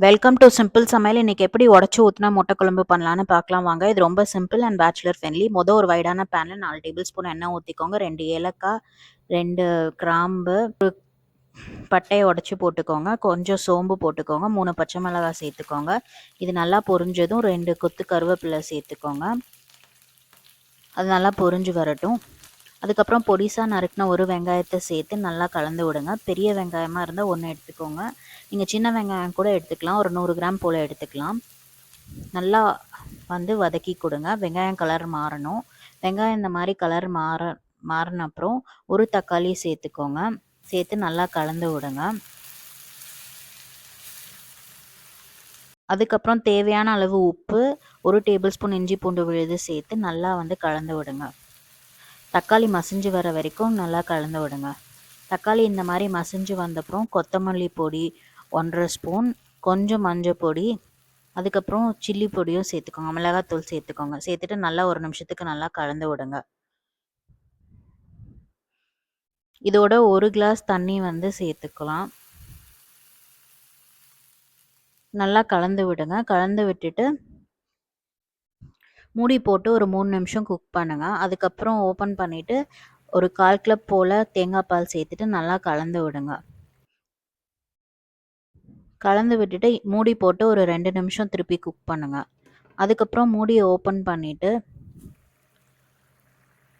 Welcome to simple சமையல். இன்னைக்கு எப்படி உடச்சி ஊற்றினா முட்டை குழம்பு பண்ணலான்னு பார்க்கலாம் வாங்க. இது ரொம்ப சிம்பிள் அண்ட் பேச்சுலர் ஃப்ரெண்ட்லி. ஒரு வைடான பேனில் 4 டேபிள் ஸ்பூன் எண்ணெய் ஊற்றிக்கோங்க. 2 ஏலக்காய், 2 கிராம்பு, பட்டையை உடச்சி போட்டுக்கோங்க. கொஞ்சம் சோம்பு போட்டுக்கோங்க. 3 பச்சை மிளகாய் சேர்த்துக்கோங்க. இது நல்லா பொரிஞ்சதும் 2 கொத்து கருவேப்பிலை சேர்த்துக்கோங்க. அது நல்லா பொரிஞ்சு வரட்டும். அதுக்கப்புறம் பொடிசாக நறுக்கின ஒரு வெங்காயத்தை சேர்த்து நல்லா கலந்து விடுங்க. பெரிய வெங்காயமாக இருந்தால் 1 எடுத்துக்கோங்க. நீங்கள் சின்ன வெங்காயம் கூட எடுத்துக்கலாம். ஒரு 100 கிராம் போல் எடுத்துக்கலாம். நல்லா வதக்கி கொடுங்க. வெங்காயம் கலர் மாறணும். வெங்காயம் இந்த மாதிரி கலர் மாறின அப்புறம் ஒரு தக்காளி சேர்த்துக்கோங்க. சேர்த்து நல்லா கலந்து விடுங்க. அதுக்கப்புறம் தேவையான அளவு உப்பு, 1 டேபிள் ஸ்பூன் இஞ்சி பூண்டு விழுது சேர்த்து நல்லா கலந்து விடுங்க. தக்காளி மசிஞ்சு வர வரைக்கும் நல்லா கலந்து விடுங்க. தக்காளி இந்த மாதிரி மசிஞ்சு வந்தப்புறம் கொத்தமல்லி பொடி 1.5 ஸ்பூன், கொஞ்சம் மஞ்சள் பொடி, அதுக்கப்புறம் சில்லி பொடியும் சேர்த்துக்கோங்க. மிளகாத்தூள் சேர்த்துக்கோங்க. சேர்த்துட்டு நல்லா 1 நிமிஷத்துக்கு நல்லா கலந்து விடுங்க. இதோட 1 கிளாஸ் தண்ணி சேர்த்துக்கலாம். நல்லா கலந்து விடுங்க. கலந்து விட்டுட்டு மூடி போட்டு ஒரு 3 நிமிஷம் குக் பண்ணுங்க. அதுக்கப்புறம் ஓப்பன் பண்ணிவிட்டு ஒரு 1/4 கப் போல் தேங்காய் பால் சேர்த்துட்டு நல்லா கலந்து விடுங்க. கலந்து விட்டுட்டு மூடி போட்டு ஒரு 2 நிமிஷம் திருப்பி குக் பண்ணுங்க. அதுக்கப்புறம் மூடியை ஓப்பன் பண்ணிவிட்டு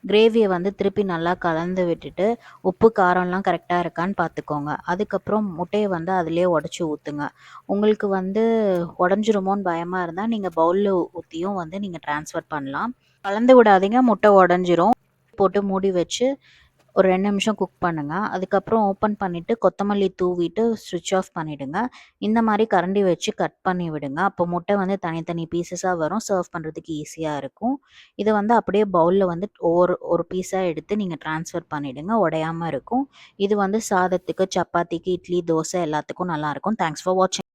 கிரேவியை திருப்பி நல்லா கலந்து விட்டுட்டு உப்பு காரம்லாம் கரெக்டாக இருக்கான்னு பார்த்துக்கோங்க. அதுக்கப்புறம் முட்டையை அதிலே உடச்சி ஊற்றுங்க. உங்களுக்கு உடஞ்சிருமோன்னு பயமாக இருந்தால் நீங்கள் பவுலில் ஊற்றியும் நீங்கள் ட்ரான்ஸ்ஃபர் பண்ணலாம். கலந்து விடாதீங்க, முட்டை உடஞ்சிரும். போட்டு மூடி வச்சு ஒரு 2 நிமிஷம் குக் பண்ணுங்கள். அதுக்கப்புறம் ஓப்பன் பண்ணிவிட்டு கொத்தமல்லி தூவிட்டு ஸ்விட்ச் ஆஃப் பண்ணிவிடுங்க. இந்த மாதிரி கரண்டி வச்சு கட் பண்ணி விடுங்க. அப்போ முட்டை தனித்தனி பீசஸாக வரும். சர்வ் பண்ணுறதுக்கு ஈஸியாக இருக்கும். இதை அப்படியே பவுலில் ஒரு பீஸாக எடுத்து நீங்கள் ட்ரான்ஸ்ஃபர் பண்ணிவிடுங்க. உடையாமல் இருக்கும். இது சாதத்துக்கு, சப்பாத்திக்கு, இட்லி, தோசை எல்லாத்துக்கும் நல்லாயிருக்கும். தேங்க்ஸ் ஃபார் வாட்சிங்.